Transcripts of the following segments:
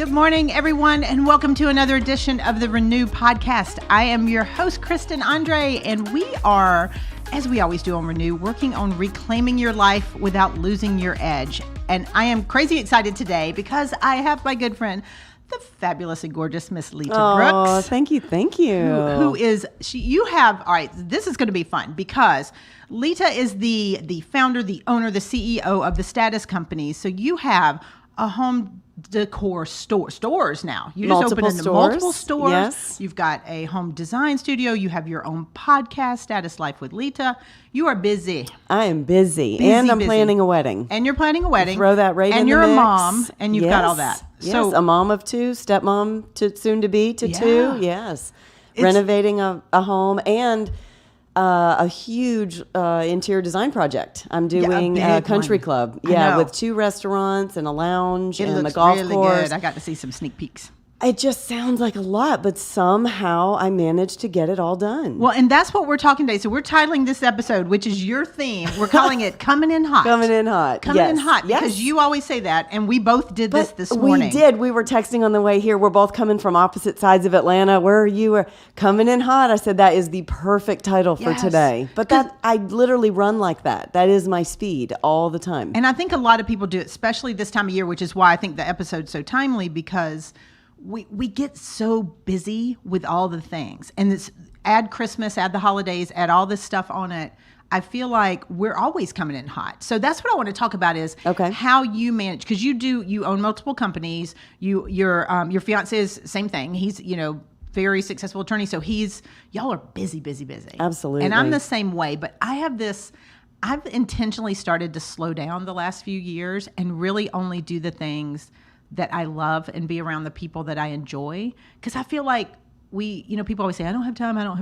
Good morning, everyone, and welcome to another edition of the Renew Podcast. I am your host, Kristen Andre, and we are, as we always do on Renew, working on reclaiming your life without losing your edge. And I am crazy excited today because I have my good friend, the fabulous and gorgeous Miss Leta Brooks. Oh, thank you. Who is, you have, all right, this is going to be fun because Leta is the founder, the owner, the CEO of the Status Company. So you have a home decor stores now. You just opened into multiple stores. Yes. You've got a home design studio. You have your own podcast, Status Life with Leta. You are busy. I am busy. And I'm planning a wedding. And you're planning a wedding. Throw that right in the mix. And you're a mom, and you've got all that. Yes, So, a mom of two, stepmom to soon to be to two. Yes. Renovating a home and a huge interior design project. I'm doing a country club. Yeah, with 2 restaurants and a lounge and the golf course. Good. I got to see some sneak peeks. It just sounds like a lot, but somehow I managed to get it all done. Well, and that's what we're talking today. So we're titling this episode, which is your theme. We're calling it Coming in Hot. Coming in hot. Coming in hot. Because you always say that, and we both did this morning. We did. We were texting on the way here. We're both coming from opposite sides of Atlanta. Where are you? Coming in hot. I said that is the perfect title for today. But I literally run like that. That is my speed all the time. And I think a lot of people do it, especially this time of year, which is why I think the episode's so timely, because we get so busy with all the things, and this add Christmas, add the holidays, add all this stuff on it. I feel like we're always coming in hot. So that's what I want to talk about is how you manage, because you own multiple companies. Your fiance is same thing. He's, very successful attorney. So y'all are busy. Absolutely. And I'm the same way, but I've intentionally started to slow down the last few years and really only do the things that I love and be around the people that I enjoy. Because I feel like people always say, I don't have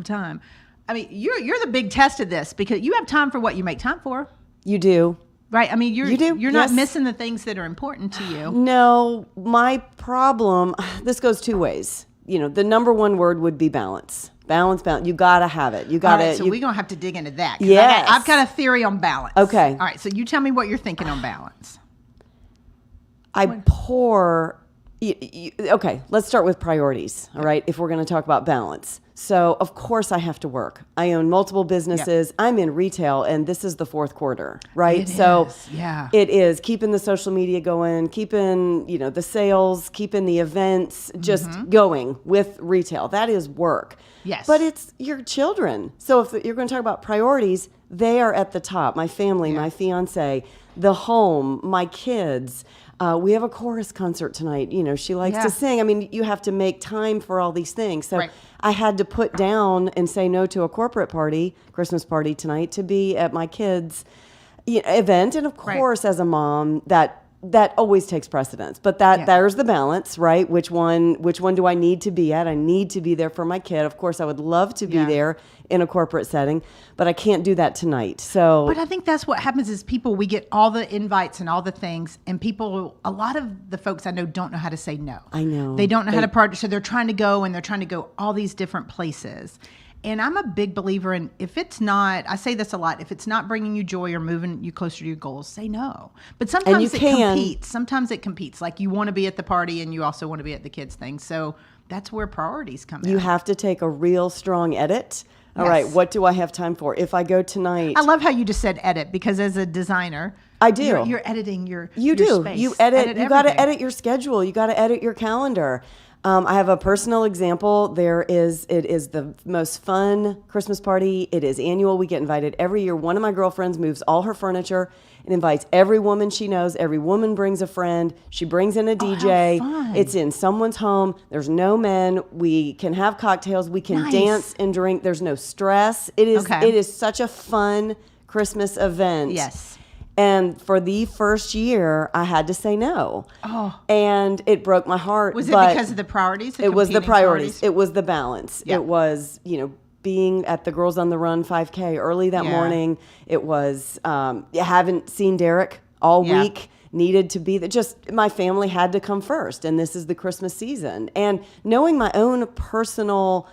time. I mean, you're the big test of this, because you have time for what you make time for. You do. Right? I mean, you do. You're not missing the things that are important to you. No, my problem, this goes 2 ways. The number one word would be balance. Balance. You got to have it. You got to. So we're going to have to dig into that. Yes. I've got a theory on balance. Okay. All right. So you tell me what you're thinking on balance. Okay, let's start with priorities, all right, if we're going to talk about balance. So, of course, I have to work. I own multiple businesses. Yep. I'm in retail, and this is the 4th quarter, right? It is keeping the social media going, keeping, the sales, keeping the events, just going with retail. That is work. Yes. But it's your children. So if you're going to talk about priorities, they are at the top. My family, my fiance, the home, my kids. We have a chorus concert tonight. She likes to sing. I mean, you have to make time for all these things. So I had to put down and say no to a corporate party, Christmas party tonight, to be at my kids' event. And of course, as a mom, that always takes precedence. But there's the balance, right? Which one do I need to be at? I need to be there for my kid. Of course, I would love to be there in a corporate setting, but I can't do that tonight. So, but I think that's what happens is we get all the invites and all the things, and a lot of the folks I know don't know how to say no. I know. They don't know how to partner, so they're trying to go all these different places. And I'm a big believer in, if it's not, I say this a lot, if it's not bringing you joy or moving you closer to your goals, say no. But sometimes competes. Sometimes it competes. Like you want to be at the party and you also want to be at the kids' thing. So that's where priorities come in. You have to take a real strong edit. All right, what do I have time for? If I go tonight. I love how you just said edit, because as a designer, I do. You're editing your space. You edit. You got to edit your schedule. You got to edit your calendar. I have a personal example. It is the most fun Christmas party. It is annual. We get invited every year. One of my girlfriends moves all her furniture and invites every woman she knows. Every woman brings a friend. She brings in a DJ. How fun. It's in someone's home. There's no men. We can have cocktails. We can dance and drink. There's no stress. It is such a fun Christmas event. Yes. And for the first year, I had to say no. Oh. And it broke my heart. Was it because of the priorities? It was the priorities. It was the balance. Yep. It was, being at the Girls on the Run 5K early that morning. It was, haven't seen Derek all week. Needed to be there. Just my family had to come first. And this is the Christmas season. And knowing my own personal,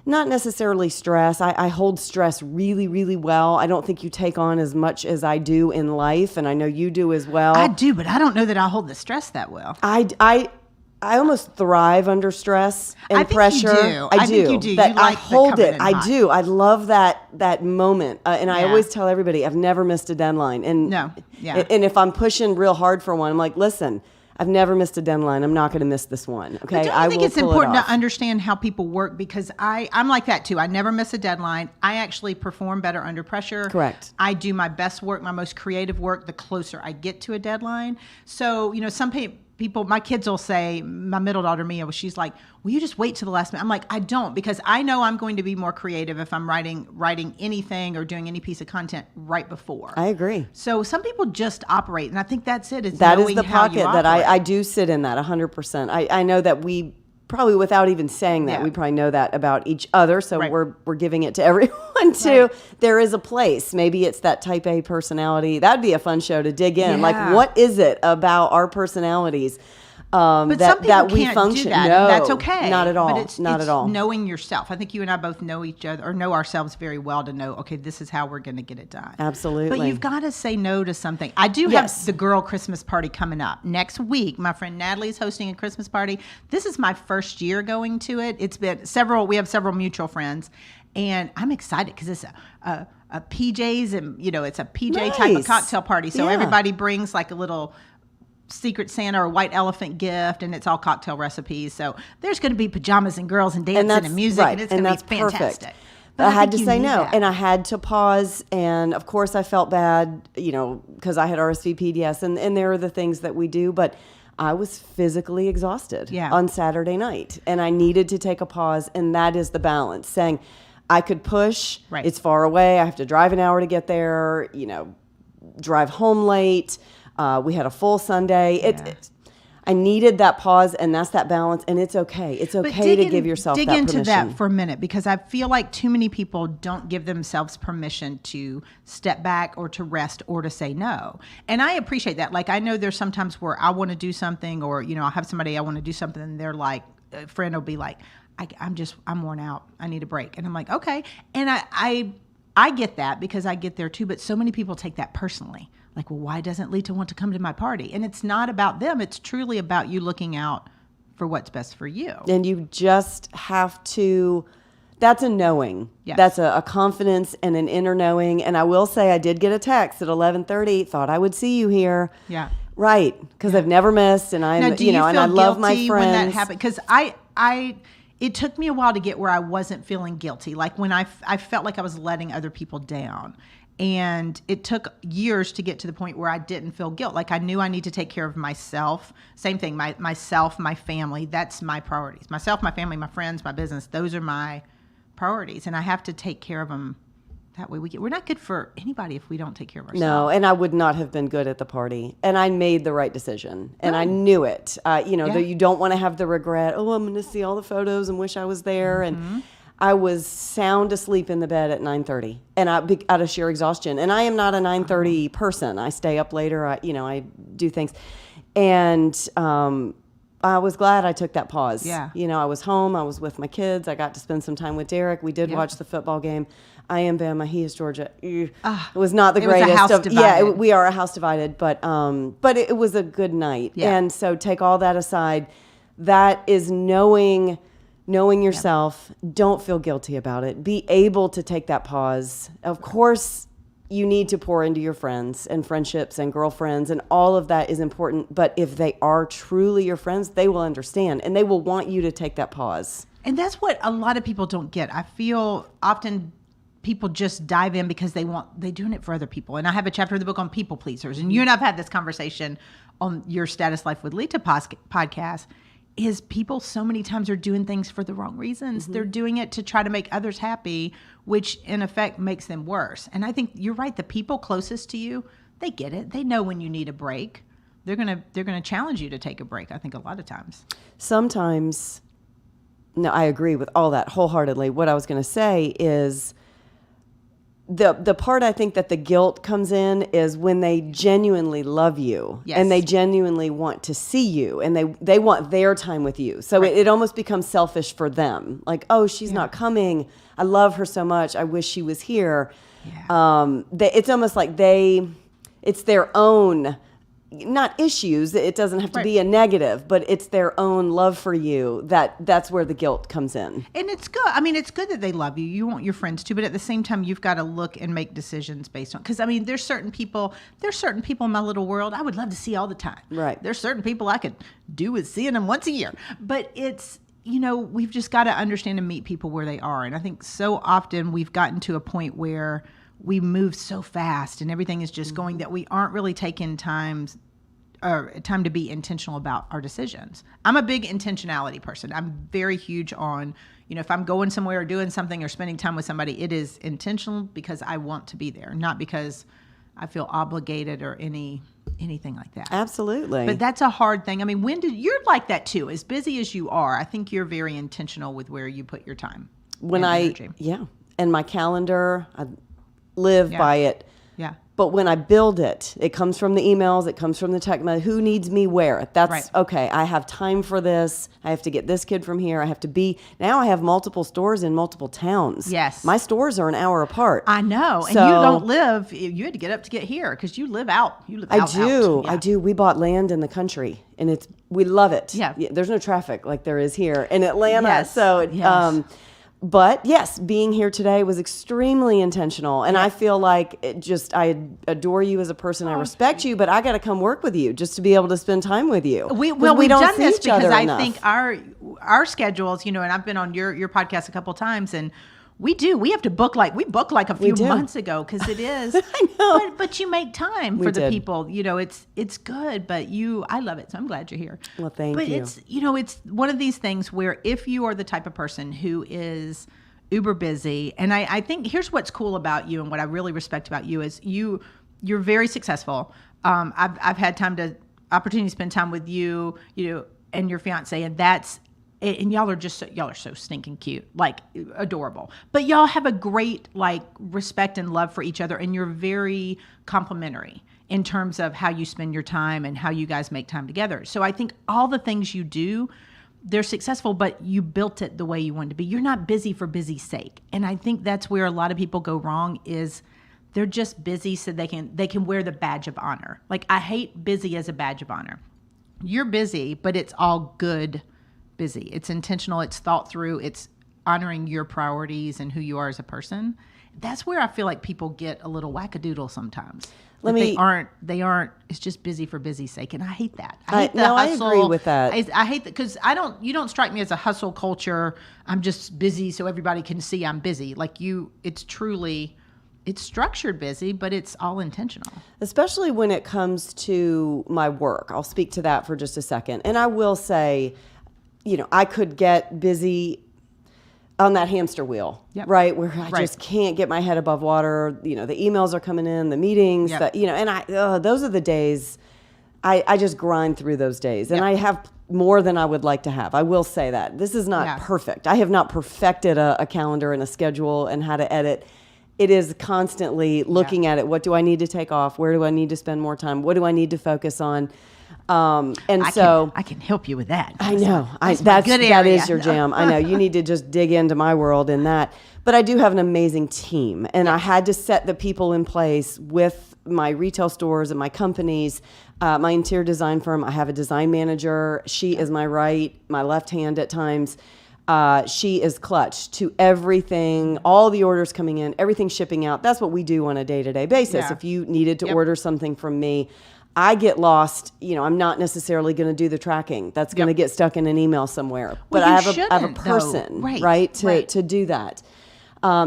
not necessarily stress. I hold stress really, really well. I don't think you take on as much as I do in life, and I know you do as well. I do, but I don't know that I hold the stress that well. I almost thrive under stress and I think pressure. you do. I think you do. That You like I the hold coming it. in I hot. do. I love that moment. And I Yeah. always tell everybody I've never missed a deadline. And No. Yeah. And if I'm pushing real hard for one, I'm like, listen, I've never missed a deadline. I'm not going to miss this one. Okay. But don't you think it's important to understand how people work? Because I'm like that too. I never miss a deadline. I actually perform better under pressure. Correct. I do my best work, my most creative work, the closer I get to a deadline. So, some people, my kids will say, my middle daughter, Mia, she's like, will you just wait till the last minute? I'm like, I don't, because I know I'm going to be more creative if I'm writing anything or doing any piece of content right before. I agree. So some people just operate, and I think that's it. That is the pocket that I do sit in that 100%. I know that we probably, without even saying that, we probably know that about each other. So Right. we're giving it to everyone too. Right. There is a place. Maybe it's that type A personality. That'd be a fun show to dig in. Yeah. Like, what is it about our personalities But that, some people that we can't function? do that. No, That's okay. Not at all. But it's at all. knowing yourself. I think you and I both know each other or know ourselves very well to know, okay, this is how we're going to get it done. Absolutely. But you've got to say no to something. I do Yes. have the girl Christmas party coming up next week. My friend Natalie's hosting a Christmas party. This is my first year going to it. It's been we have several mutual friends, and I'm excited because it's a PJs and, it's a PJ type of Nice. cocktail party. So Yeah. everybody brings like a little Secret Santa or white elephant gift, and it's all cocktail recipes. So there's going to be pajamas and girls and dancing and music, right, and it's going to be perfect. fantastic. But I had think to you say need no, that. and I had to pause. And of course, I felt bad, because I had RSVP'd, yes, and there are the things that we do, but I was physically exhausted on Saturday night, and I needed to take a pause, and that is the balance. Saying I could push, Right. it's far away, I have to drive an hour to get there, drive home late. We had a full Sunday. I needed that pause, and that's that balance, and it's okay. It's okay to give yourself that permission. Dig into that for a minute, because I feel like too many people don't give themselves permission to step back or to rest or to say no. And I appreciate that. Like, I know there's sometimes where I want to do something, or, I'll have somebody I want to do something, and they're like, a friend will be like, I'm worn out. I need a break. And I'm like, okay. And I get that, because I get there too, but so many people take that personally. Like, well, why doesn't Leta want to come to my party? And it's not about them. It's truly about you looking out for what's best for you. And you just have to, that's a knowing. Yes. That's a confidence and an inner knowing. And I will say, I did get a text at 11:30, thought I would see you here. Yeah. Right. Because I've never missed, and I'm, Now, do you feel and I love my guilty friends. when that happened? Because it took me a while to get where I wasn't feeling guilty. Like, when I felt like I was letting other people down. And it took years to get to the point where I didn't feel guilt. Like, I knew I need to take care of myself. Same thing, myself, my family. That's my priorities. Myself, my family, my friends, my business. Those are my priorities. And I have to take care of them. That way we're not good for anybody if we don't take care of ourselves. No, and I would not have been good at the party. And I made the right decision. And I knew it. That you don't want to have the regret, oh, I'm going to see all the photos and wish I was there. And I was sound asleep in the bed at 9:30, and out of sheer exhaustion. And I am not a 9:30 person. I stay up later. I do things, and I was glad I took that pause. Yeah. I was home. I was with my kids. I got to spend some time with Derek. We did watch the football game. I am Bama. He is Georgia. It was not the greatest. It was a house divided. We are a house divided, but it was a good night. Yeah. And so take all that aside. That is knowing yourself. Don't feel guilty about it. Be able to take that pause. Of course, you need to pour into your friends and friendships and girlfriends, and all of that is important. But if they are truly your friends, they will understand, and they will want you to take that pause. And that's what a lot of people don't get. I feel often people just dive in because they're doing it for other people. And I have a chapter in the book on people pleasers. And you and I've had this conversation on your Status Life with Leta podcast. Is people so many times are doing things for the wrong reasons. Mm-hmm. They're doing it to try to make others happy, which in effect makes them worse. And I think you're right. The people closest to you, they get it. They know when you need a break. They're gonna challenge you to take a break. I think a lot of times. Sometimes, no, I agree with all that wholeheartedly. What I was going to say is the part I think that the guilt comes in is when they genuinely love you. Yes. And they genuinely want to see you, and they want their time with you. So Right. it almost becomes selfish for them. Like, oh, she's not coming. I love her so much. I wish she was here. Yeah. It's almost like it's their own not issues. It doesn't have to Right. be a negative, but it's their own love for you. That's where the guilt comes in. And it's good. I mean, it's good that they love you. You want your friends to, but at the same time, you've got to look and make decisions based on, because I mean, there's certain people in my little world I would love to see all the time. Right. There's certain people I could do with seeing them once a year, but it's, we've just got to understand and meet people where they are. And I think so often we've gotten to a point where we move so fast and everything is just going that we aren't really taking time to be intentional about our decisions. I'm a big intentionality person. I'm very huge on, if I'm going somewhere or doing something or spending time with somebody, it is intentional because I want to be there, not because I feel obligated or anything like that. Absolutely. But that's a hard thing. I mean, you're like that too. As busy as you are, I think you're very intentional with where you put your time. Energy. And my calendar, I live by it. Yeah. But when I build it, it comes from the emails, it comes from the text, who needs me where? That's Right. okay. I have time for this. I have to get this kid from here. Now I have multiple stores in multiple towns. Yes. My stores are an hour apart. I know. And you had to get up to get here because you live out. I out. do. Yeah. I do. We bought land in the country and we love it. Yeah. There's no traffic like there is here in Atlanta. Yes. So, Yes. But yes, being here today was extremely intentional. And I feel like I adore you as a person. I respect you, but I got to come work with you just to be able to spend time with you. We've don't done see this each other because I enough. think our schedules, and I've been on your podcast a couple of times, and we have to book a few months ago because it is. I know. But you make time for the people. It's good, but I love it. So I'm glad you're here. Well, thank but you. It's it's one of these things where if you are the type of person who is uber busy, and I think here's what's cool about you and what I really respect about you is you're very successful. I've had opportunity to spend time with you, and your fiance, and y'all are so stinking cute, like adorable. But y'all have a great respect and love for each other, and you're very complimentary in terms of how you spend your time and how you guys make time together. So I think all the things you do, they're successful, but you built it the way you wanted to be. You're not busy for busy's sake. And I think that's where a lot of people go wrong is they're just busy so they can wear the badge of honor. Like, I hate busy as a badge of honor. You're busy, but it's all good busy. It's intentional, it's thought through, it's honoring your priorities and who you are as a person. That's where I feel like people get a little wackadoodle sometimes. They aren't, it's just busy for busy's sake. And I hate that. I hate the hustle. I agree with that. I hate that because you don't strike me as a hustle culture. I'm just busy so everybody can see I'm busy. Like it's structured busy, but it's all intentional. Especially when it comes to my work. I'll speak to that for just a second. And I will say, I could get busy on that hamster wheel, right? Where I just can't get my head above water. The emails are coming in, the meetings, and those are the days I just grind through those days. And I have more than I would like to have. I will say that. This is not perfect. I have not perfected a calendar and a schedule and how to edit. It is constantly looking at it. What do I need to take off? Where do I need to spend more time? What do I need to focus on? I can help you with that. I know. That is your jam. I know. You need to just dig into my world in that. But I do have an amazing team, and I had to set the people in place with my retail stores and my companies, my interior design firm. I have a design manager. She is my left hand at times. She is clutch to everything, all the orders coming in, everything shipping out. That's what we do on a day-to-day basis. Yeah. If you needed to order something from me, I get lost. I'm not necessarily going to do the tracking. That's going to get stuck in an email somewhere. But I have a person, to do that.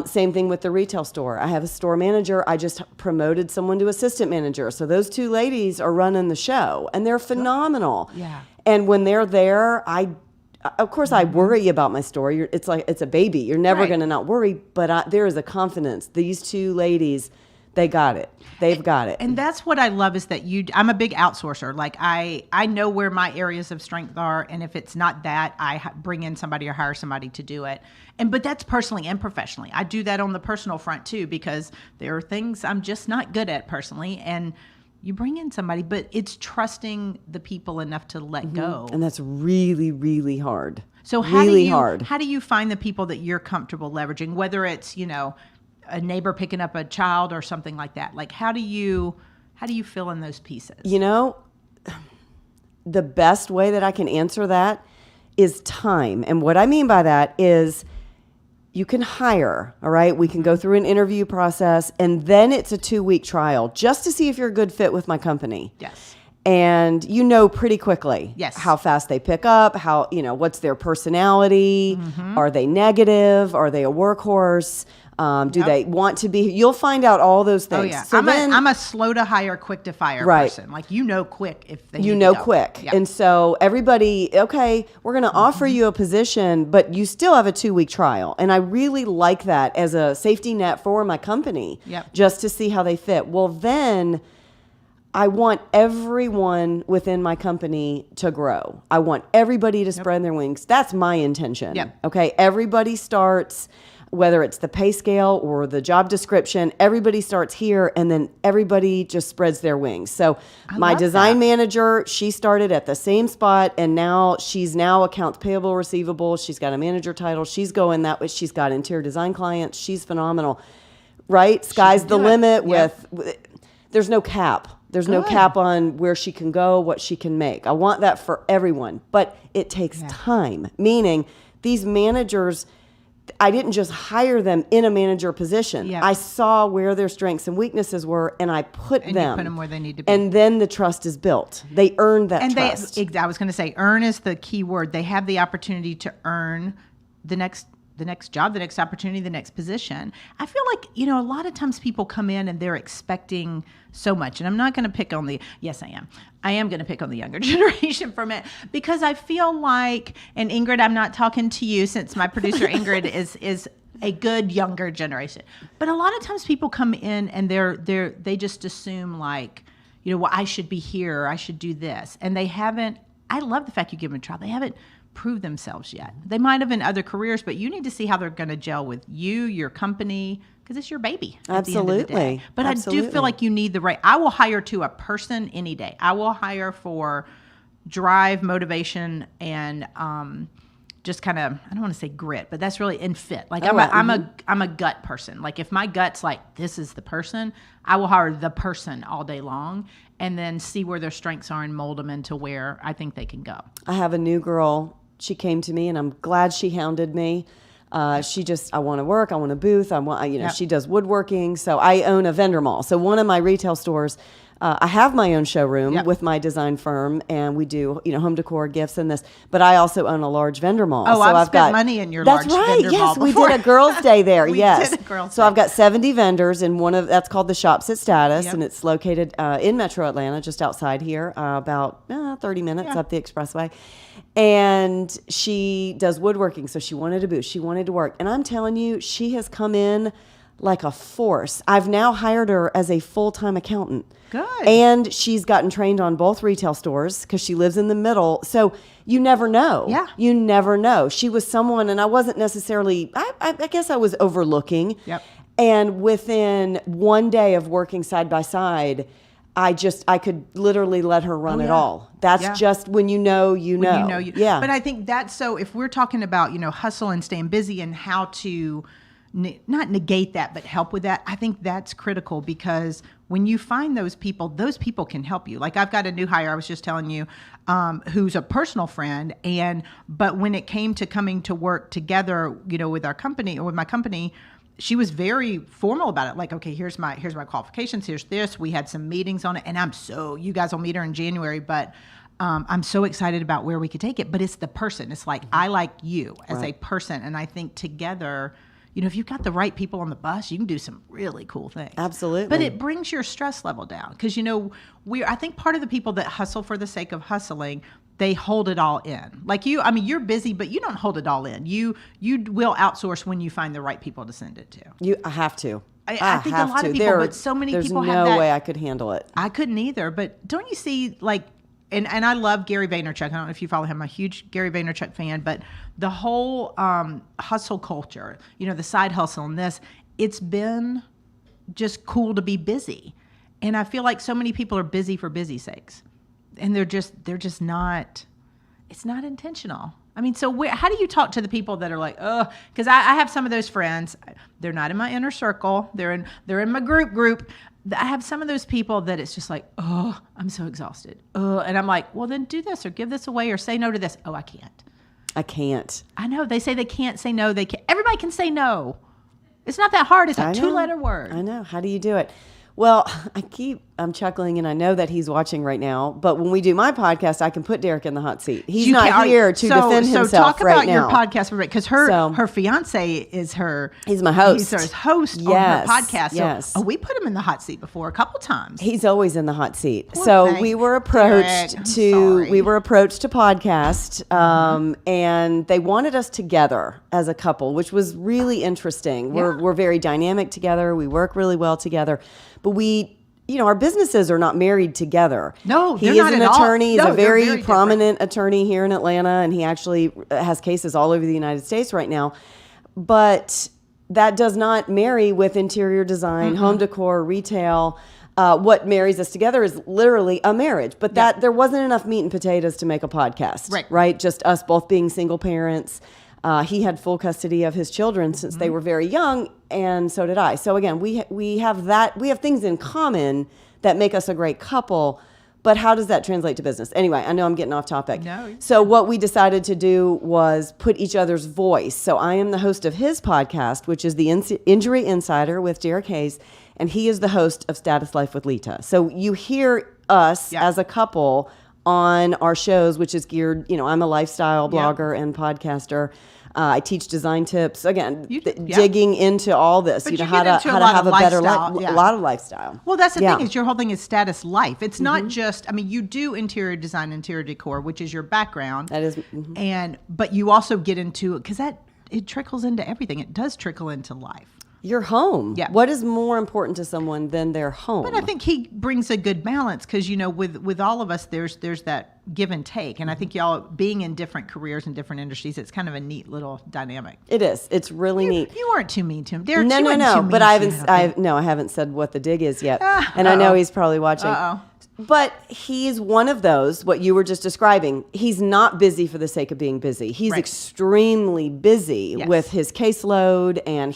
Same thing with the retail store. I have a store manager. I just promoted someone to assistant manager. So those two ladies are running the show, and they're phenomenal. Yeah. And when they're there, of course, I worry about my store. It's like it's a baby. You're never going to not worry. But there is a confidence. These two ladies, they got it. They've got it. And that's what I love is that I'm a big outsourcer. Like I know where my areas of strength are. And if it's not that, I bring in somebody or hire somebody to do it. But that's personally and professionally. I do that on the personal front too, because there are things I'm just not good at personally. And you bring in somebody, but it's trusting the people enough to let go. And that's really, really hard. So how do you find the people that you're comfortable leveraging, whether it's, a neighbor picking up a child or something like that? Like, how do you fill in those pieces? the best way that I can answer that is time. And what I mean by that is you can hire, all right? We can go through an interview process, and then it's a 2-week trial just to see if you're a good fit with my company. Yes. And you know pretty quickly how fast they pick up, how, what's their personality. Are they negative? Are they a workhorse? Do they want to be? You'll find out all those things. Oh, yeah. So I'm a slow to hire, quick to fire person. Like, quick if they need to go. Quick. Yep. And so everybody, okay, we're going to offer you a position, but you still have a 2-week trial. And I really like that as a safety net for my company, just to see how they fit. Well, then I want everyone within my company to grow. I want everybody to spread their wings. That's my intention. Okay. Everybody starts, whether it's the pay scale or the job description, everybody starts here, and then everybody just spreads their wings. So my design manager, she started at the same spot, and now she's accounts payable, receivable. She's got a manager title. She's going that way. She's got interior design clients. She's phenomenal, right? Sky's the limit there's no cap. There's no cap on where she can go, what she can make. I want that for everyone, but it takes time, meaning these managers, I didn't just hire them in a manager position. I saw where their strengths and weaknesses were, and I put them. You put them where they need to be. And then the trust is built. They earned that trust. I was going to say, earn is the key word. They have the opportunity to earn the next job, the next opportunity, the next position. I feel like, a lot of times people come in and they're expecting so much. And I'm not going to pick on yes, I am. I am going to pick on the younger generation for a minute, because I feel like, and Ingrid, I'm not talking to you since my producer Ingrid is a good younger generation. But a lot of times people come in and they just assume like, well, I should be here, I should do this. And they haven't, I love the fact you give them a trial. They haven't prove themselves yet. They might have in other careers, but you need to see how they're going to gel with you, your company, because it's your baby at the end of the day. But I do feel like you need the right. I will hire to a person any day. I will hire for drive, motivation, and just kind of, I don't want to say grit, but that's really in fit. Like I'm a gut person. Like if my gut's like, this is the person, I will hire the person all day long and then see where their strengths are and mold them into where I think they can go. I have a new girl. She came to me, and I'm glad she hounded me. I want to work. I want a booth. She does woodworking. So I own a vendor mall. So one of my retail stores, I have my own showroom with my design firm, and we do, home decor, gifts, and this. But I also own a large vendor mall. Oh, so I've spent money in your large vendor mall. That's right. Yes, we before. did a girls' day there. We yes. did a girls' So day. I've got 70 vendors, and that's called the Shops at Status, and it's located in Metro Atlanta, just outside here, about 30 minutes up the expressway. And she does woodworking, so she wanted a booth. She wanted to work. And I'm telling you, she has come in like a force. I've now hired her as a full-time accountant. Good. And she's gotten trained on both retail stores because she lives in the middle. So you never know. Yeah. You never know. She was someone, and I wasn't necessarily, I guess I was overlooking. Yep. And within one day of working side by side, I could literally let her run it all. That's just when you know. Yeah. But I think that's so, if we're talking about, hustle and staying busy and how to not negate that, but help with that, I think that's critical, because when you find those people can help you. Like I've got a new hire, I was just telling you, who's a personal friend. But when it came to coming to work together, with our company or with my company, she was very formal about it. Like, okay, here's my qualifications. Here's this. We had some meetings on it. And you guys will meet her in January, but I'm so excited about where we could take it. But it's the person. It's like, I like you as a person. And I think together, if you've got the right people on the bus, you can do some really cool things. Absolutely. But it brings your stress level down. Because, I think part of the people that hustle for the sake of hustling, they hold it all in. Like you're busy, but you don't hold it all in. You will outsource when you find the right people to send it to. I have to. I think a lot of people, but so many people have that. There's no way I could handle it. I couldn't either. But don't you see, like, and I love Gary Vaynerchuk. I don't know if you follow him. I'm a huge Gary Vaynerchuk fan. But the whole hustle culture, the side hustle and this, it's been just cool to be busy. And I feel like so many people are busy for busy's sakes. And they're just not, it's not intentional. I mean, so how do you talk to the people that are like, oh, because I have some of those friends, they're not in my inner circle. They're in my group. I have some of those people that it's just like, oh, I'm so exhausted. Oh, and I'm like, well, then do this or give this away or say no to this. Oh, I can't. I can't. I know. They say they can't say no. They can't. Everybody can say no. It's not that hard. It's a 2-letter word. I know. How do you do it? Well, I'm chuckling, and I know that he's watching right now. But when we do my podcast, I can put Derek in the hot seat. He's not here to defend himself talk right about now. your podcast because her fiance is her. He's my host. He's her host on her podcast. So we put him in the hot seat before a couple times. He's always in the hot seat. Poor so thing. we were approached Derek, to podcast, and they wanted us together as a couple, which was really interesting. We're very dynamic together. We work really well together. But our businesses are not married together. No, he they're is not an at all. attorney. He's No, a they're very prominent different. attorney here in Atlanta, and he actually has cases all over the United States right now. But that does not marry with interior design, home decor, retail. What marries us together is literally a marriage. But there wasn't enough meat and potatoes to make a podcast, right? Just us both being single parents. He had full custody of his children since they were very young, and so did I. So again, we have things in common that make us a great couple. But how does that translate to business? Anyway, I know I'm getting off topic. No. So what we decided to do was put each other's voice. So I am the host of his podcast, which is the Injury Insider with Derek Hayes, and he is the host of Status Life with Leta. So you hear us as a couple on our shows, which is geared, I'm a lifestyle blogger and podcaster. I teach design tips. Again, digging into all this, But how to have a better life, a lot of lifestyle. Well, that's the thing is your whole thing is status life. It's not just, you do interior design, interior decor, which is your background. That is. But you also get into it because it trickles into everything. It does trickle into life. Your home. Yeah. What is more important to someone than their home? But I think he brings a good balance because, with all of us, there's that give and take. And I think y'all being in different careers and different industries, it's kind of a neat little dynamic. It is. It's really neat. You weren't too mean to him. Derek, No. But I haven't said what the dig is yet. And I know he's probably watching. But he's one of those, what you were just describing. He's not busy for the sake of being busy. He's extremely busy with his caseload and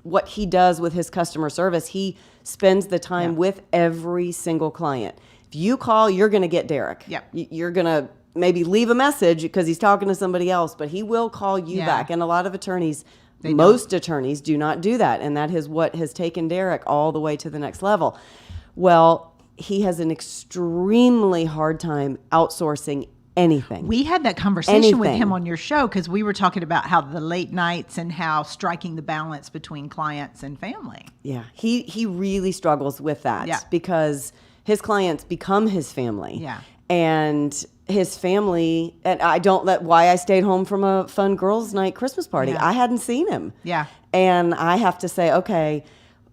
what he does with his customer service. He spends the time with every single client. If you call, you're going to get Derek. Yep. You're going to maybe leave a message because he's talking to somebody else, but he will call you back. And a lot of attorneys, most attorneys do not do that. And that is what has taken Derek all the way to the next level. Well, he has an extremely hard time outsourcing anything. We had that conversation with him on your show because we were talking about how the late nights and how striking the balance between clients and family. Yeah, he really struggles with that because his clients become his family. Yeah. And his family, and why I stayed home from a fun girls' night Christmas party. Yeah. I hadn't seen him. Yeah. And I have to say, okay,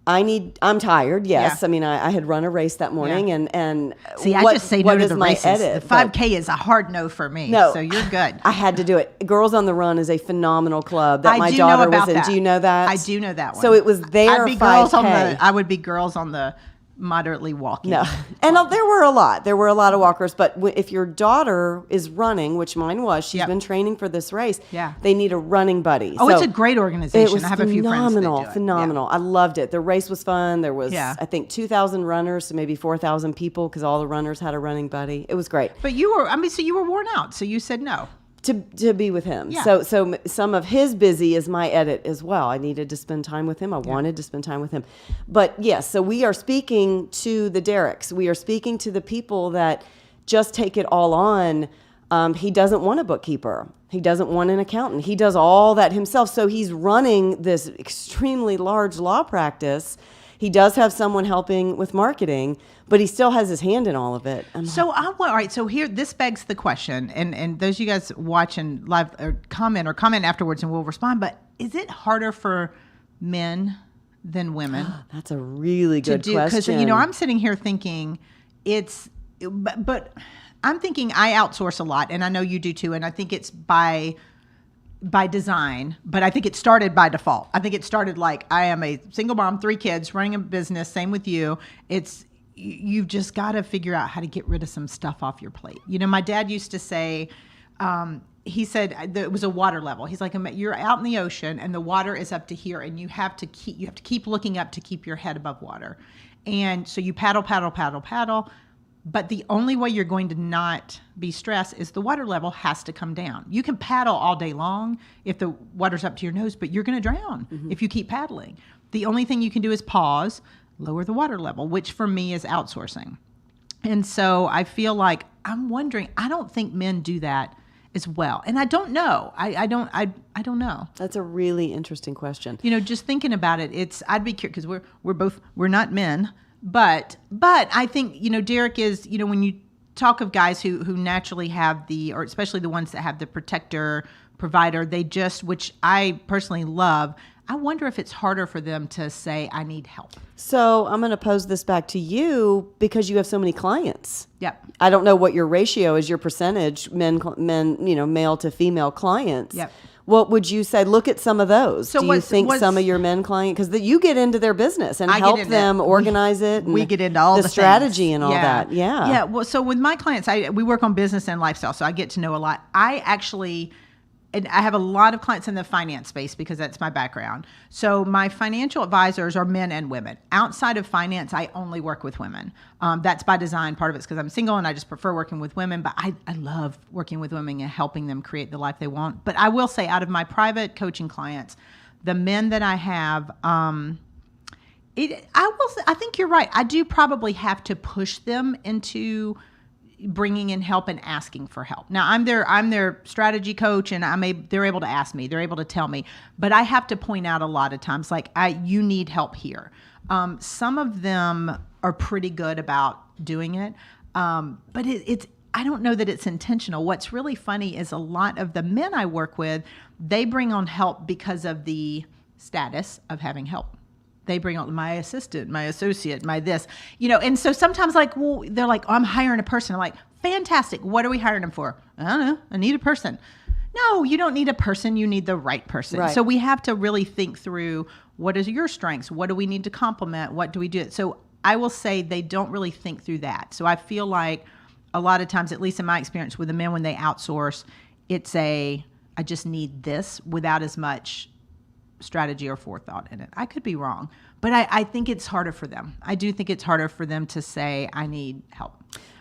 I'm tired. Yes. Yeah. I had run a race that morning and see, I just say no to the races. Edit, the 5K is a hard no for me. No. So you're good. I had to do it. Girls on the Run is a phenomenal club that my do daughter know about was in. that. Do you know that? I do know that one. So it was their 5K. I would be girls on the moderately walking. No. And there were a lot. There were a lot of walkers. But if your daughter is running, which mine was, she's been training for this race. Yeah. They need a running buddy. Oh, it's a great organization. It was I have a few friends that do it. Phenomenal. Yeah. I loved it. The race was fun. There was, I think, 2,000 runners, so maybe 4,000 people because all the runners had a running buddy. It was great. But you were, so you were worn out. So you said no. To be with him. Yeah. So some of his busy is my edit as well. I needed to spend time with him. I wanted to spend time with him. But yes, so we are speaking to the Dereks. We are speaking to the people that just take it all on. He doesn't want a bookkeeper. He doesn't want an accountant. He does all that himself. So he's running this extremely large law practice. He does have someone helping with marketing, but he still has his hand in all of it. So all right. So here, this begs the question, and those of you guys watching live or comment afterwards, and we'll respond. But is it harder for men than women? That's a really good question. Because I'm sitting here thinking but I'm thinking I outsource a lot, and I know you do too, and I think it's by design, but I think it started by default. I think it started like I am a single mom, 3 kids, running a business. Same with you. You've just got to figure out how to get rid of some stuff off your plate. My dad used to say, he said it was a water level. He's like, you're out in the ocean and the water is up to here, and you have to keep looking up to keep your head above water. And so you paddle, paddle, paddle, paddle. But the only way you're going to not be stressed is the water level has to come down. You can paddle all day long if the water's up to your nose, but you're going to drown if you keep paddling. The only thing you can do is pause, lower the water level, which for me is outsourcing. And so I feel like I'm wondering, I don't think men do that as well. And I don't know. I don't know. That's a really interesting question. Just thinking about it, I'd be curious because we're not men. But I think, Derek is, when you talk of guys who naturally have or especially the ones that have the protector, provider, which I personally love, I wonder if it's harder for them to say, I need help. So I'm going to pose this back to you because you have so many clients. Yep. I don't know what your ratio is, your percentage, men, male to female clients. Yep. What would you say? Look at some of those. So do you think some of your men clients, because you get into their business and help them organize it. And we get into all the strategy things. And all that. Yeah. Yeah. Well, so with my clients, we work on business and lifestyle, so I get to know a lot. And I have a lot of clients in the finance space because that's my background. So my financial advisors are men and women. Outside of finance, I only work with women. That's by design. Part of it's because I'm single and I just prefer working with women. But I love working with women and helping them create the life they want. But I will say, out of my private coaching clients, the men that I have, I think you're right. I do probably have to push them into bringing in help and asking for help. Now I'm their strategy coach, and they're able to ask me, they're able to tell me, but I have to point out a lot of times, like, you need help here. Some of them are pretty good about doing it, but I don't know that it's intentional. What's really funny is a lot of the men I work with, they bring on help because of the status of having help. They bring on my assistant, my associate, my this, and so sometimes they're like, oh, I'm hiring a person. I'm like, fantastic. What are we hiring them for? I don't know. I need a person. No, you don't need a person. You need the right person. Right. So we have to really think through, what is your strengths? What do we need to complement? What do we do? So I will say they don't really think through that. So I feel like a lot of times, at least in my experience with the men, when they outsource, it's I just need this without as much strategy or forethought in it. I could be wrong, but I think it's harder for them. I do think it's harder for them to say, I need help.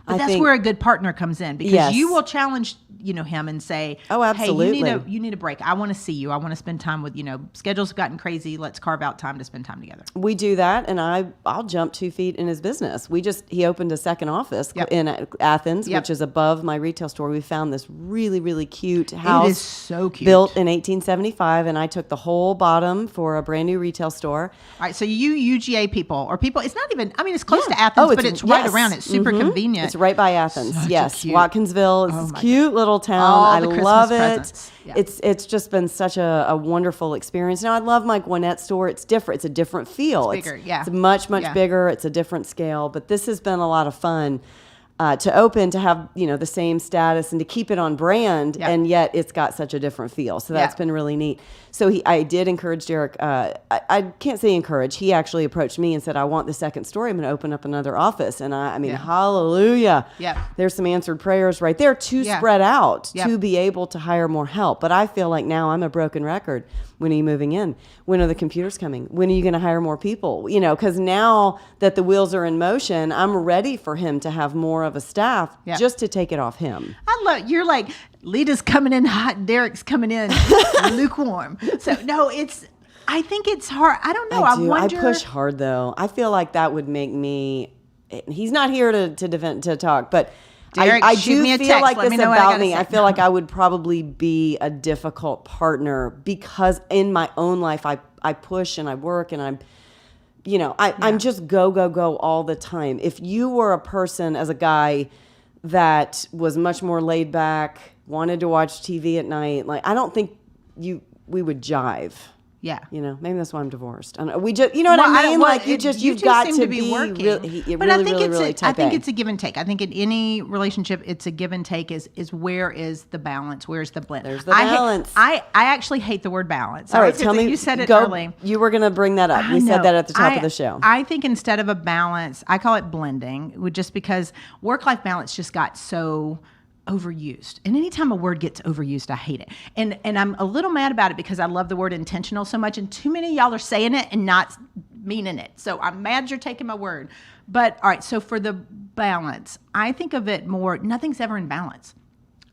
But that's where a good partner comes in, because you will challenge, him and say, oh, absolutely. Hey, you need a break. I want to see you. I want to spend time with, schedules have gotten crazy. Let's carve out time to spend time together. We do that, and I'll jump 2 feet in his business. He opened a second office in Athens, which is above my retail store. We found this really, really cute house. It is so cute. Built in 1875, and I took the whole bottom for a brand new retail store. All right, so you UGA people, it's not even, it's close to Athens, but it's right around. It's super convenient. It's right by Athens. Such Watkinsville is this cute little town. I love it. Yeah. It's just been such a wonderful experience. Now, I love my Gwinnett store. It's different. It's a different feel. It's bigger, It's much bigger. It's a different scale. But this has been a lot of fun to open, to have the same status, and to keep it on brand, and yet it's got such a different feel. So that's been really neat. So I did encourage Derek. I can't say encourage. He actually approached me and said, I want the second story. I'm going to open up another office. And hallelujah. Yeah. There's some answered prayers right there to spread out, to be able to hire more help. But I feel like now I'm a broken record. When are you moving in? When are the computers coming? When are you going to hire more people? Because now that the wheels are in motion, I'm ready for him to have more of a staff just to take it off him. You're like, Leta's coming in hot and Derek's coming in lukewarm. So no, I think it's hard. I don't know. I push hard though. I feel like that would make me, he's not here to talk, but Derek, I do feel like this about me. I feel no. like I would probably be a difficult partner, because in my own life, I push and I work and I'm just go all the time. If you were a person, as a guy, that was much more laid back, wanted to watch TV at night, I don't think we would jive. Yeah. Maybe that's why I'm divorced. I don't know. We just, what I mean? You've got to be working. But I think it's a give and take. I think in any relationship, it's a give and take is where is the balance? Where's the blend? There's the balance. I actually hate the word balance. All right, tell me. You said it early. You were going to bring that up. We said that at the top of the show. I think instead of a balance, I call it blending, just because work-life balance just got so overused. And anytime a word gets overused, I hate it. And I'm a little mad about it because I love the word intentional so much, and too many of y'all are saying it and not meaning it. So I'm mad you're taking my word. But all right, so for the balance, I think of it more, nothing's ever in balance.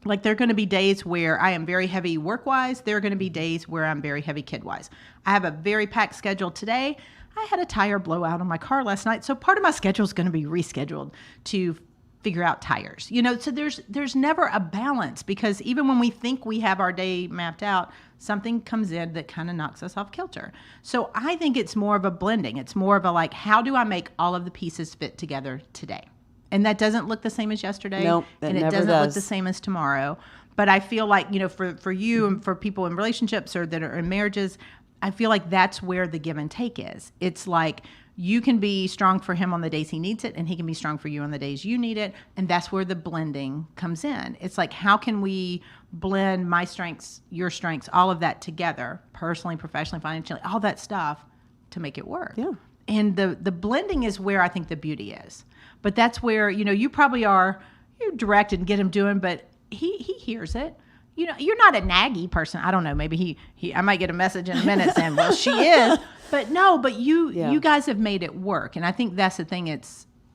Like there are going to be days where I am very heavy work-wise. There are going to be days where I'm very heavy kid-wise. I have a very packed schedule today. I had a tire blowout on my car last night, so part of my schedule is going to be rescheduled to figure out tires. So there's never a balance, because even when we think we have our day mapped out, something comes in that kind of knocks us off kilter. So I think it's more of a blending. It's more of a like, how do I make all of the pieces fit together today? And that doesn't look the same as yesterday. Nope, and it never doesn't does. look the same as tomorrow. But I feel like, for you and for people in relationships or that are in marriages, I feel like that's where the give and take is. It's like you can be strong for him on the days he needs it, and he can be strong for you on the days you need it. And that's where the blending comes in. It's like, how can we blend my strengths, your strengths, all of that together, personally, professionally, financially, all that stuff to make it work. Yeah. And the blending is where I think the beauty is. But that's where, you probably are, you direct and get him doing, but he hears it. You're not a naggy person. I don't know. Maybe I might get a message in a minute saying, well, she is. But no, but you guys have made it work. And I think that's the thing.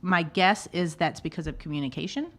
My guess is that's because of communication.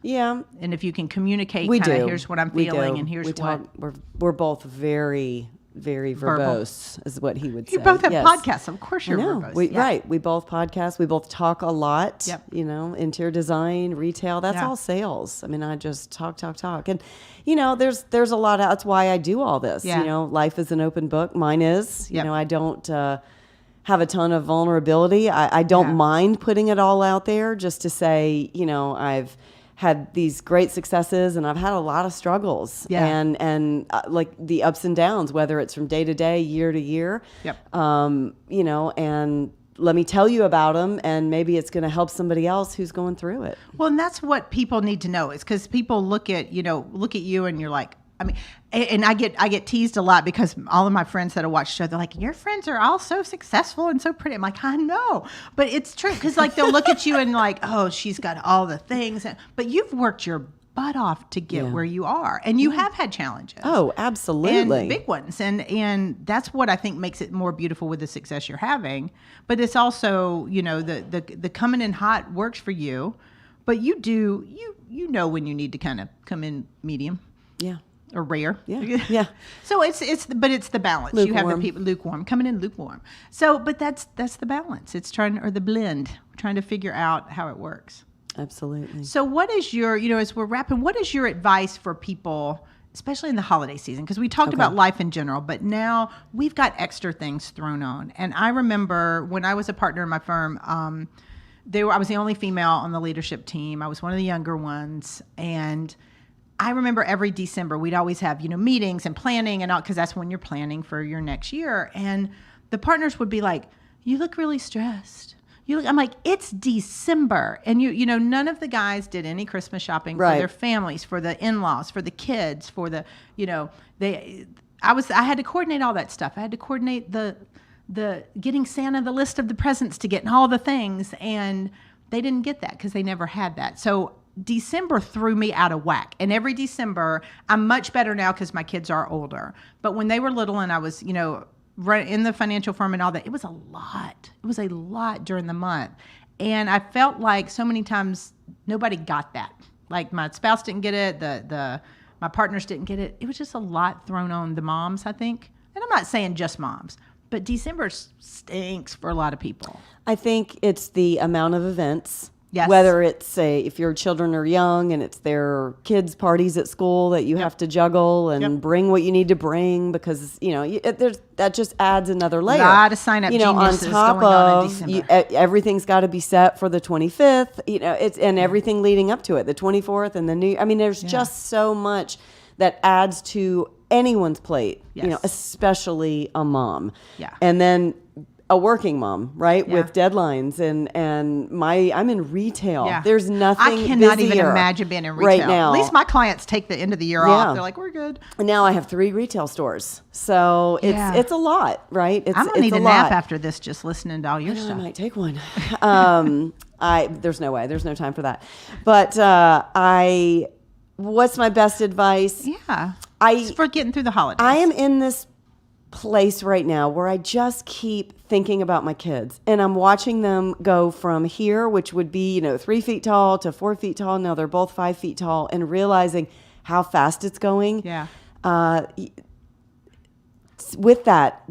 Yeah. And if you can communicate, here's what I'm We feeling, do. and here's we what. We're both very, very verbose, is what he would say. You both have Yes. podcasts. Of course you're I know. verbose. Yeah. Right. We both podcast. We both talk a lot. Yep. Interior design, retail. That's Yeah. all sales. I mean, I just talk. And, there's a lot of, that's why I do all this. Yeah. Life is an open book. Mine is. Yep. I don't have a ton of vulnerability. I don't mind putting it all out there just to say, I've had these great successes and I've had a lot of struggles. Yeah. And like the ups and downs, whether it's from day to day, year to year. Yep. And let me tell you about them, and maybe it's going to help somebody else who's going through it. Well, and that's what people need to know, is because people look at you and you're like, I mean, and I get teased a lot because all of my friends that I watch the show, they're like, your friends are all so successful and so pretty. I'm like, I know, but it's true, because like they'll look at you and like, oh, she's got all the things, but you've worked your butt off to get where you are, and you have had challenges. Oh, absolutely. And big ones. And that's what I think makes it more beautiful with the success you're having. But it's also, the coming in hot works for you, but you know when you need to kind of come in medium. Yeah. Or rare. Yeah. Yeah. So it's the balance. Lukewarm. You have the people lukewarm, coming in lukewarm. So, but that's the balance. It's the blend. We're trying to figure out how it works. Absolutely. So what is your, as we're wrapping, what is your advice for people, especially in the holiday season? Because we talked about life in general, but now we've got extra things thrown on. And I remember when I was a partner in my firm, I was the only female on the leadership team. I was one of the younger ones. And I remember every December, we'd always have, meetings and planning and all, because that's when you're planning for your next year. And the partners would be like, you look really stressed. I'm like, it's December. And none of the guys did any Christmas shopping for their families, for the in-laws, for the kids, for the, I had to coordinate all that stuff. I had to coordinate the getting Santa the list of the presents to get and all the things. And they didn't get that because they never had that. So December threw me out of whack. And every December, I'm much better now because my kids are older. But when they were little and I was, in the financial firm and all that, it was a lot. It was a lot during the month. And I felt like so many times nobody got that. Like my spouse didn't get it, my partners didn't get it. It was just a lot thrown on the moms, I think. And I'm not saying just moms, but December stinks for a lot of people. I think it's the amount of events. Yes. Whether it's if your children are young and it's their kids' parties at school that you have to juggle and bring what you need to bring, because that just adds another layer. A lot of sign-up geniuses on top going on in of December. Everything's got to be set for the 25th. And everything leading up to it, the 24th and the new. I mean, there's just so much that adds to anyone's plate. Yes. Especially a mom. Yeah. And then a working mom, right? Yeah. With deadlines and I'm in retail. Yeah. There's nothing I cannot even busier imagine being in retail. right now. At least my clients take the end of the year off. They're like, we're good. And now I have 3 retail stores. So it's a lot, right? I'm going to need a nap after this just listening to all your stuff. I might take one. There's no way. There's no time for that. But what's my best advice? Yeah. It's for getting through the holidays. I am in this place right now where I just keep thinking about my kids, and I'm watching them go from here, which would be, 3 feet tall, to 4 feet tall. Now they're both 5 feet tall, and realizing how fast it's going. Yeah. With that,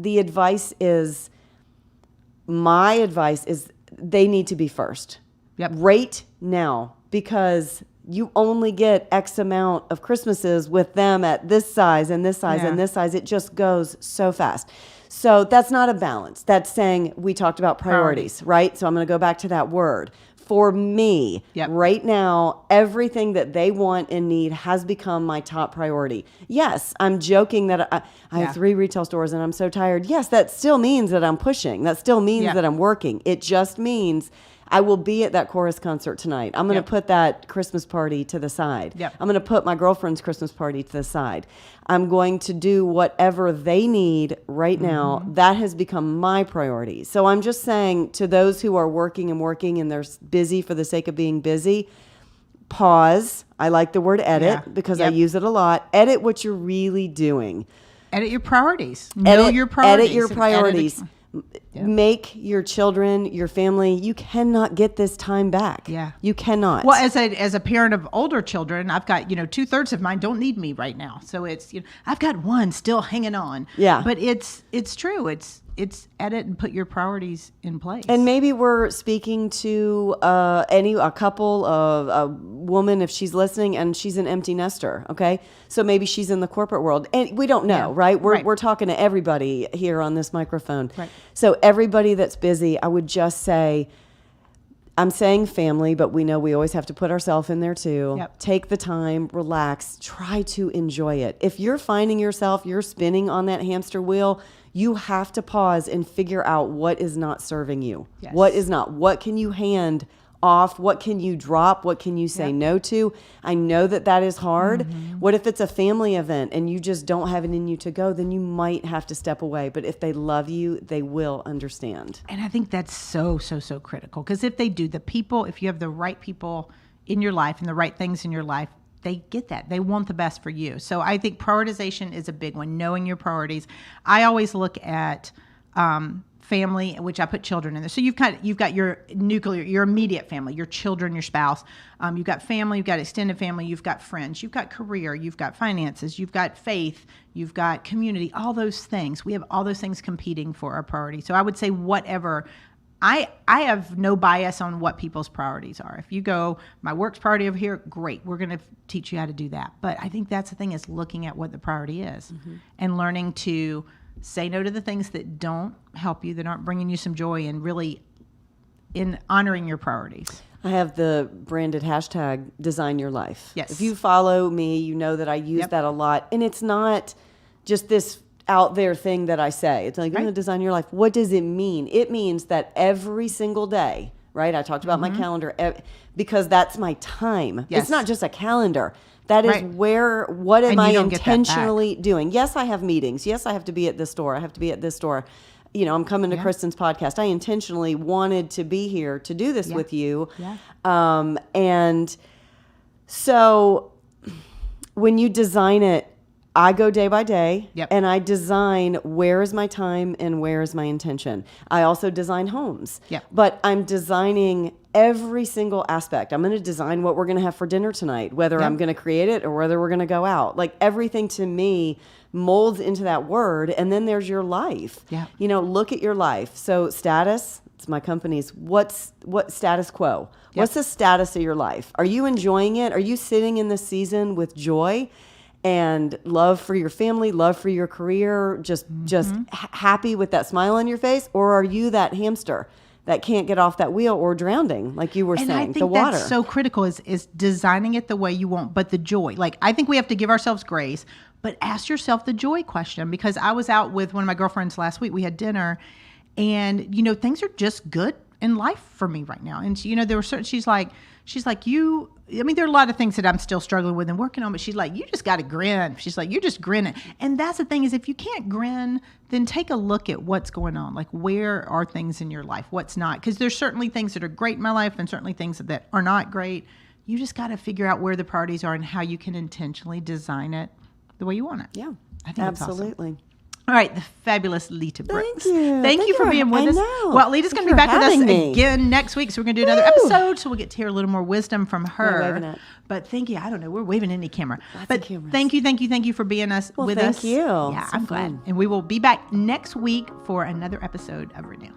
my advice is they need to be first. Yep. Right now, because you only get X amount of Christmases with them at this size and this size and this size. It just goes so fast. So that's not a balance. That's saying, we talked about priorities, right? So I'm going to go back to that word. For me, right now, everything that they want and need has become my top priority. Yes, I'm joking that I have 3 retail stores and I'm so tired. Yes, that still means that I'm pushing. That still means that I'm working. It just means I will be at that chorus concert tonight. I'm going to put that Christmas party to the side. I'm going to put my girlfriend's Christmas party to the side. I'm going to do whatever they need right now. That has become my priority. So I'm just saying to those who are working and they're busy for the sake of being busy, pause. I like the word edit because I use it a lot. Edit what you're really doing. Edit your priorities. Know your priorities. Edit your priorities. Make your children, your family, you cannot get this time back. Yeah. You cannot. Well, as a parent of older children, I've got, 2/3 of mine don't need me right now. So it's, I've got one still hanging on. Yeah. But it's true. It's edit and put your priorities in place. And maybe we're speaking to a couple of a woman, if she's listening, and she's an empty nester. Okay, so maybe she's in the corporate world, and we don't know, right? We're talking to everybody here on this microphone. Right. So everybody that's busy, I would just say, I'm saying family, but we know we always have to put ourselves in there too. Yep. Take the time, relax, try to enjoy it. If you're finding yourself, you're spinning on that hamster wheel, you have to pause and figure out what is not serving you. Yes. What is not? What can you hand off? What can you drop? What can you say no to? I know that is hard. What if it's a family event and you just don't have it in you to go? Then you might have to step away. But if they love you, they will understand. And I think that's so critical, because if they do, if you have the right people in your life and the right things in your life, they get that. They want the best for you. So I think prioritization is a big one, knowing your priorities. I always look at family, which I put children in there. So you've got your nuclear, your immediate family, your children, your spouse. You've got family, you've got extended family, you've got friends, you've got career, you've got finances, you've got faith, you've got community, all those things. We have all those things competing for our priority. So I would say whatever. I have no bias on what people's priorities are. If you go, my work's priority over here, great. We're going to teach you how to do that. But I think that's the thing, is looking at what the priority is and learning to say no to the things that don't help you, that aren't bringing you some joy, and really in honoring your priorities. I have the branded hashtag Design Your Life. Yes. If you follow me, you know that I use that a lot. And it's not just this out there thing that I say. It's like, you're going to design your life. What does it mean? It means that every single day, right? I talked about my calendar because that's my time. Yes. It's not just a calendar. That is what am I intentionally doing? Yes, I have meetings. Yes, I have to be at this store. I have to be at this store. I'm coming to Kristen's podcast. I intentionally wanted to be here to do this with you. Yeah. And so when you design it, I go day by day and I design where is my time and where is my intention. I also design homes, but I'm designing every single aspect. I'm going to design what we're going to have for dinner tonight, whether I'm going to create it or whether we're going to go out. Like, everything to me molds into that word. And then there's your life. Yeah. Look at your life. So status, it's my company's, what status quo? What's the status of your life? Are you enjoying it? Are you sitting in this season with joy and love for your family, love for your career, just happy with that smile on your face? Or are you that hamster that can't get off that wheel, or drowning, like you were saying, I think the water? That's so critical, is designing it the way you want, but the joy. Like, I think we have to give ourselves grace, but ask yourself the joy question. Because I was out with one of my girlfriends last week. We had dinner, and things are just good in life for me right now. And there were certain, she's like, there are a lot of things that I'm still struggling with and working on, but she's like, you just got to grin. She's like, you're just grinning. And that's the thing, is if you can't grin, then take a look at what's going on. Like, where are things in your life? What's not? Because there's certainly things that are great in my life and certainly things that are not great. You just got to figure out where the priorities are and how you can intentionally design it the way you want it. Yeah, I think absolutely. That's awesome. All right, the fabulous Leta Brooks. you. Thank you for being with I us. know. Well, Leta's going to be Thank back you with for us having me. again next week, so we're going to do another episode, so we'll get to hear a little more wisdom from her. waving at? But thank you. I don't know. We're waving any camera. Lots but of cameras. thank you for being with us. Thank you. Yeah, So I'm glad. fun. And we will be back next week for another episode of Renew.